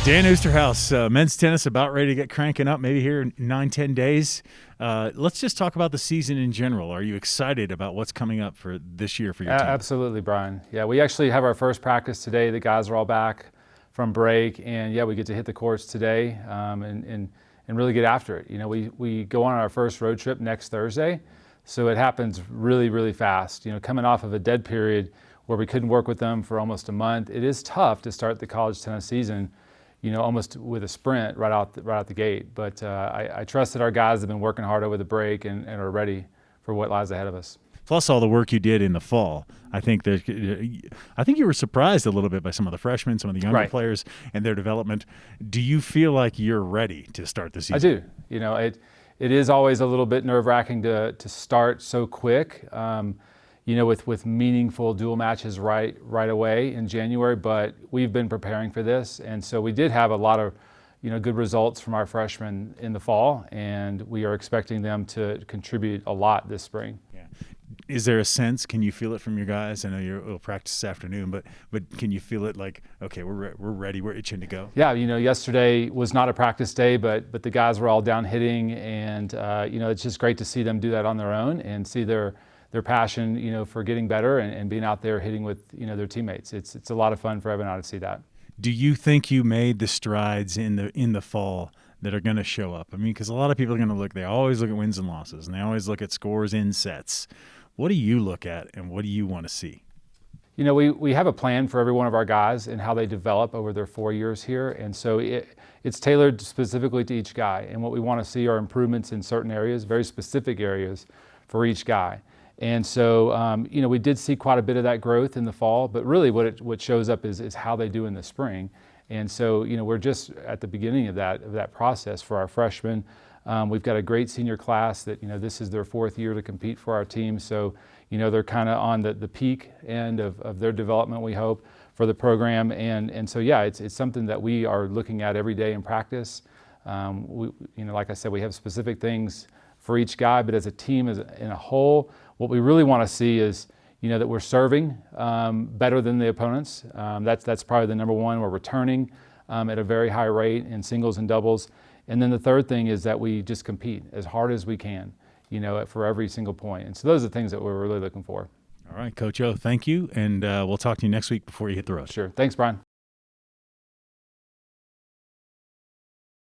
Dan Oosterhous, men's tennis about ready to get cranking up, maybe here in 9-10 days. Let's just talk about the season in general. Are you excited about what's coming up for this year for your team? Absolutely, Brian. Yeah, we actually have our first practice today. The guys are all back from break, and yeah, we get to hit the courts today and really get after it. You know, we go on our first road trip next Thursday, so it happens really, really fast. You know, coming off of a dead period where we couldn't work with them for almost a month, it is tough to start the college tennis season, you know, almost with a sprint right out the gate. But I trust that our guys have been working hard over the break and are ready for what lies ahead of us. Plus all the work you did in the fall. I think you were surprised a little bit by some of the freshmen, some of the younger players and their development. Do you feel like you're ready to start the season? I do. You know, it is always a little bit nerve-wracking to start so quick. You know, with meaningful dual matches right away in January, but we've been preparing for this, and so we did have a lot of, you know, good results from our freshmen in the fall, and we are expecting them to contribute a lot this spring. Yeah. Is there a sense? Can you feel it from your guys? I know you'll practice this afternoon, but can you feel it like, okay, we're ready, we're itching to go? Yeah, you know, yesterday was not a practice day, but the guys were all down hitting, and you know, it's just great to see them do that on their own and see their passion, you know, for getting better and being out there hitting with, you know, their teammates. It's a lot of fun for everyone to see that. Do you think you made the strides in the fall that are going to show up? I mean, because a lot of people are going to look. They always look at wins and losses, and they always look at scores in sets. What do you look at, and what do you want to see? You know, we have a plan for every one of our guys and how they develop over their 4 years here, and so it's tailored specifically to each guy. And what we want to see are improvements in certain areas, very specific areas for each guy. And so, you know, we did see quite a bit of that growth in the fall, but really what shows up is how they do in the spring. And so, you know, we're just at the beginning of that process for our freshmen. We've got a great senior class that, you know, this is their 4th year to compete for our team. So, you know, they're kind of on the peak end of their development, we hope, for the program. And so, yeah, it's something that we are looking at every day in practice. You know, like I said, we have specific things for each guy, but as a team, in a whole, what we really want to see is, you know, that we're serving better than the opponents. That's probably the number one. We're returning at a very high rate in singles and doubles. And then the third thing is that we just compete as hard as we can, you know, for every single point. And so those are the things that we're really looking for. All right, Coach O, thank you. And we'll talk to you next week before you hit the road. Sure. Thanks, Brian.